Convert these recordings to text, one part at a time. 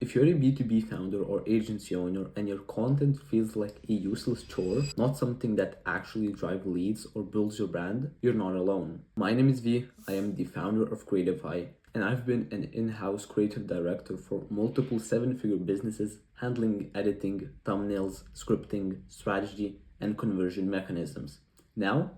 If you're a B2B founder or agency owner and your content feels like a useless chore, not something that actually drives leads or builds your brand, you're not alone. My name is V, I am the founder of Creatify, and I've been an in-house creative director for multiple seven-figure businesses handling editing, thumbnails, scripting, strategy, and conversion mechanisms. Now,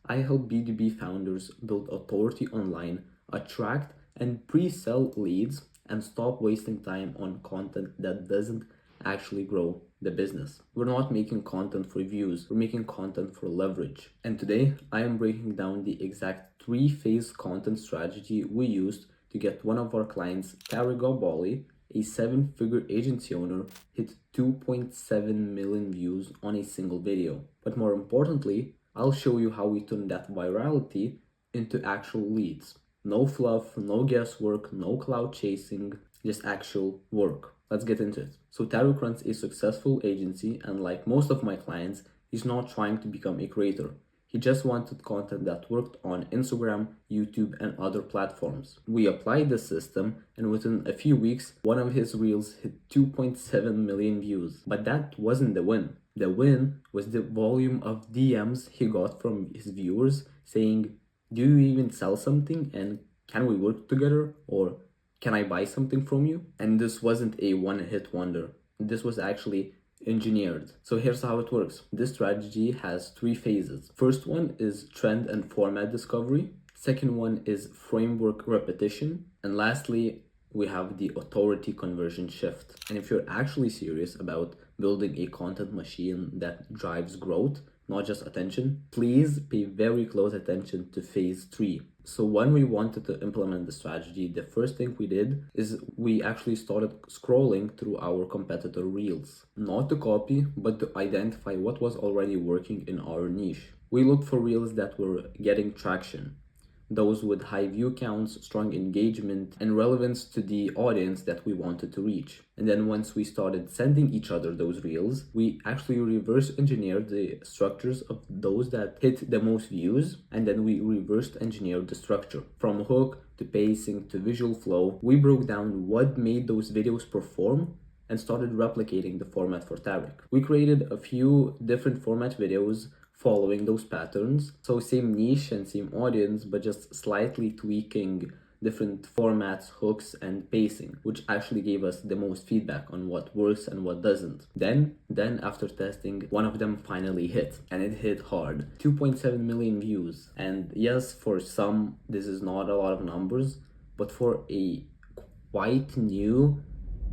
I help B2B founders build authority online, attract and pre-sell leads, and stop wasting time on content that doesn't actually grow the business. We're not making content for views, we're making content for leverage. And today, I am breaking down the exact three-phase content strategy we used to get one of our clients, Tariq Gabali, a seven-figure agency owner, hit 2.7 million views on a single video. But more importantly, I'll show you how we turn that virality into actual leads. No fluff, no guesswork, no cloud chasing, just actual work. Let's get into it. So Tariq runs a successful agency, and like most of my clients, he's not trying to become a creator. He just wanted content that worked on Instagram, YouTube, and other platforms. We applied the system, and within a few weeks, one of his reels hit 2.7 million views. But that wasn't the win. The win was the volume of DMs he got from his viewers saying, "Do you even sell something? And can we work together? Or can I buy something from you?" And this wasn't a one-hit wonder. This was actually engineered. So here's how it works. This strategy has three phases. First one is trend and format discovery. Second one is framework repetition. And lastly, we have the authority conversion shift. And if you're actually serious about building a content machine that drives growth, not just attention, please pay very close attention to phase 3. So when we wanted to implement the strategy, the first thing we did is we actually started scrolling through our competitor reels. Not to copy, but to identify what was already working in our niche. We looked for reels that were getting traction, those with high view counts, strong engagement, and relevance to the audience that we wanted to reach. And then once we started sending each other those reels, we actually reverse engineered the structures of those that hit the most views, and then we reversed engineered the structure. From hook to pacing to visual flow, we broke down what made those videos perform and started replicating the format for Tariq. We created a few different format videos following those patterns. So same niche and same audience, but just slightly tweaking different formats, hooks, and pacing, which actually gave us the most feedback on what works and what doesn't. Then after testing, one of them finally hit, and it hit hard. 2.7 million views. And yes, for some, this is not a lot of numbers, but for a quite new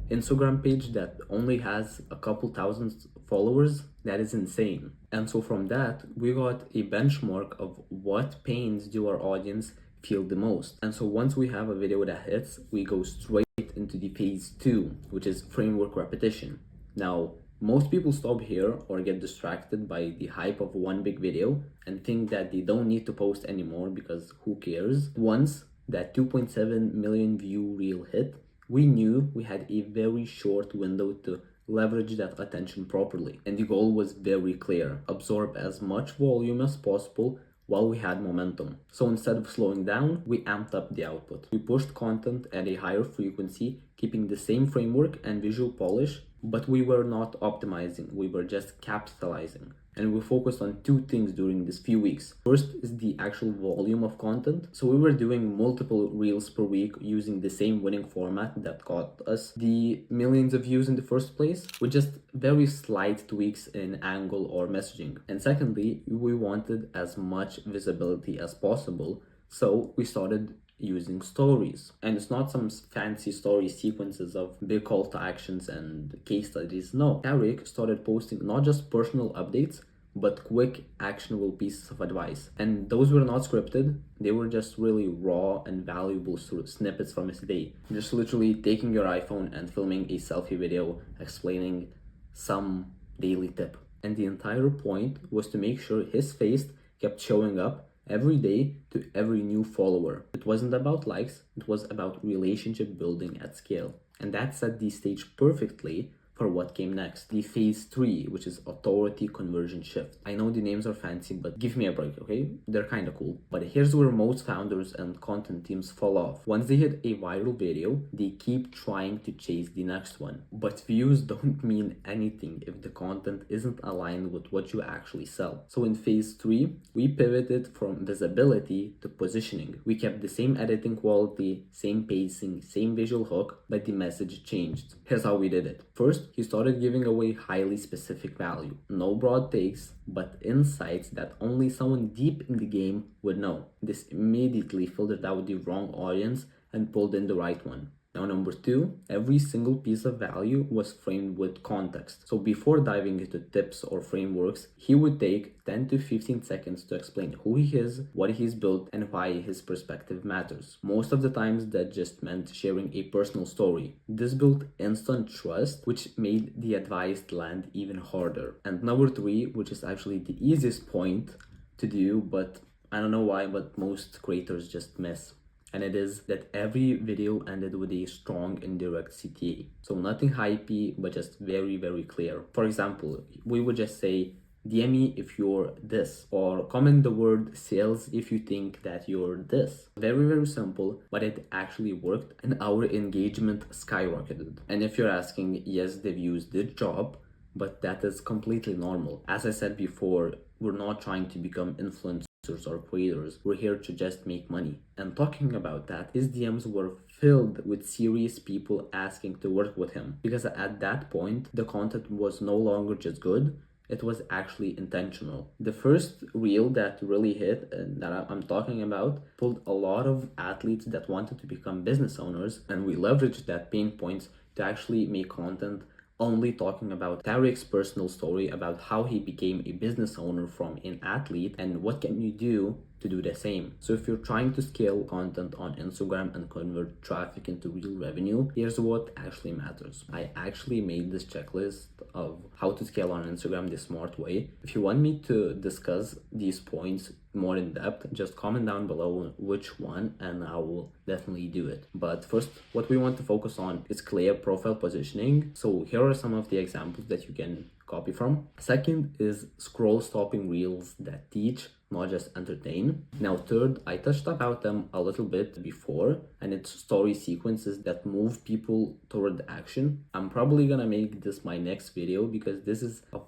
Instagram page that only has a couple thousand followers, that is insane. And so from that, we got a benchmark of what pains do our audience feel the most. And so once we have a video that hits, we go straight into the phase 2, which is framework repetition. Now, most people stop here or get distracted by the hype of one big video and think that they don't need to post anymore because who cares? Once that 2.7 million view reel hit, we knew we had a very short window to leverage that attention properly. And the goal was very clear: absorb as much volume as possible while we had momentum. So instead of slowing down, we amped up the output. We pushed content at a higher frequency, keeping the same framework and visual polish, but we were not optimizing, we were just capitalizing. And we focused on two things during these few weeks. First is the actual volume of content. So we were doing multiple reels per week using the same winning format that got us the millions of views in the first place, with just very slight tweaks in angle or messaging. And secondly, we wanted as much visibility as possible, so we started using stories. And it's not some fancy story sequences of big call to actions and case studies. No, Tariq started posting not just personal updates, but quick actionable pieces of advice. And those were not scripted, they were just really raw and valuable sort of snippets from his day. Just literally taking your iPhone and filming a selfie video explaining some daily tip. And the entire point was to make sure his face kept showing up every day to every new follower. It wasn't about likes, it was about relationship building at scale. And that set the stage perfectly for what came next. The phase 3, which is authority conversion shift. I know the names are fancy, but give me a break, okay? They're kind of cool. But here's where most founders and content teams fall off. Once they hit a viral video, they keep trying to chase the next one. But views don't mean anything if the content isn't aligned with what you actually sell. So in phase 3, we pivoted from visibility to positioning. We kept the same editing quality, same pacing, same visual hook, but the message changed. Here's how we did it. First, he started giving away highly specific value. No broad takes, but insights that only someone deep in the game would know. This immediately filtered out the wrong audience and pulled in the right one. Now, number 2, every single piece of value was framed with context. So before diving into tips or frameworks, he would take 10 to 15 seconds to explain who he is, what he's built, and why his perspective matters. Most of the times that just meant sharing a personal story. This built instant trust, which made the advice land even harder. And number 3, which is actually the easiest point to do, but I don't know why, but most creators just miss. And it is that every video ended with a strong indirect CTA. So nothing hypey, but just very, very clear. For example, we would just say, DM me if you're this, or comment the word sales if you think that you're this. Very, very simple, but it actually worked and our engagement skyrocketed. And if you're asking, yes, the views did drop, but that is completely normal. As I said before, we're not trying to become influencers or creators. We're here to just make money. And talking about that, his DMs were filled with serious people asking to work with him, because at that point the content was no longer just good, it was actually intentional. The first reel that really hit and that I'm talking about pulled a lot of athletes that wanted to become business owners, and we leveraged that pain points to actually make content only talking about Tariq's personal story about how he became a business owner from an athlete and what can you do to do the same. So if you're trying to scale content on Instagram and convert traffic into real revenue, here's what actually matters. I actually made this checklist of how to scale on Instagram the smart way. If you want me to discuss these points more in depth, just comment down below which one and I will definitely do it. But first, what we want to focus on is clear profile positioning. So here are some of the examples that you can copy from. Second is scroll stopping reels that teach, not just entertain. Now third, I touched about them a little bit before, and it's story sequences that move people toward action. I'm probably gonna make this my next video because this is a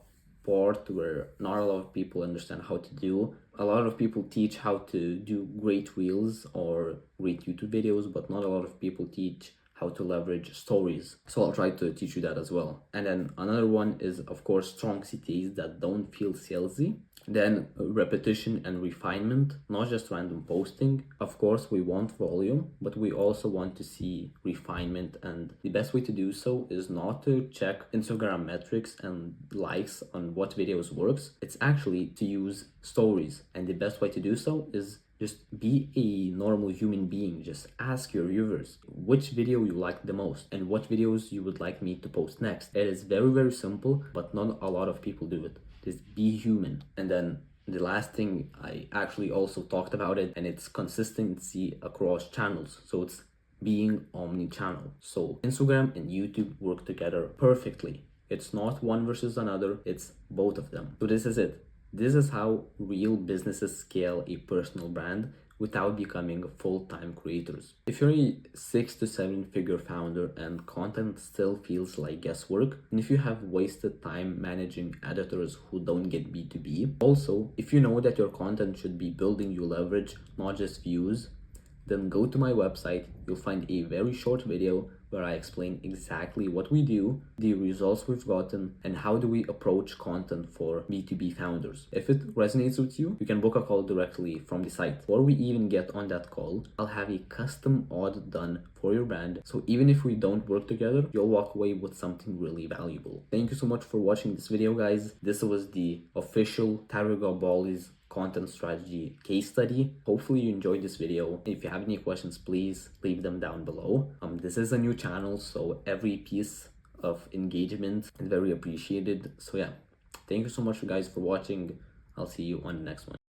part where not a lot of people understand how to do. A lot of people teach how to do great reels or great YouTube videos, but not a lot of people teach how to leverage stories. So I'll try to teach you that as well. And then another one is, of course, strong CTAs that don't feel salesy. Then repetition and refinement, not just random posting. Of course, we want volume, but we also want to see refinement. And the best way to do so is not to check Instagram metrics and likes on what videos works. It's actually to use stories. And the best way to do so is just be a normal human being. Just ask your viewers which video you like the most and what videos you would like me to post next. It is very, very simple, but not a lot of people do it. Just be human. And then the last thing, I actually also talked about it, and it's consistency across channels. So it's being omni-channel. So Instagram and YouTube work together perfectly. It's not one versus another, it's both of them. So this is it. This is how real businesses scale a personal brand without becoming full-time creators. If you're a 6 to 7 figure founder and content still feels like guesswork, and if you have wasted time managing editors who don't get B2B, also, if you know that your content should be building you leverage, not just views, then go to my website. You'll find a very short video where I explain exactly what we do, the results we've gotten, and how do we approach content for B2B founders. If it resonates with you, you can book a call directly from the site. Before we even get on that call, I'll have a custom audit done for your brand. So even if we don't work together, you'll walk away with something really valuable. Thank you so much for watching this video, guys. This was the official Tariq Gabali's content strategy case study. Hopefully you enjoyed this video. If you have any questions, please leave them down below. This is a new channel, so every piece of engagement is very appreciated. So yeah, thank you so much guys for watching. I'll see you on the next one.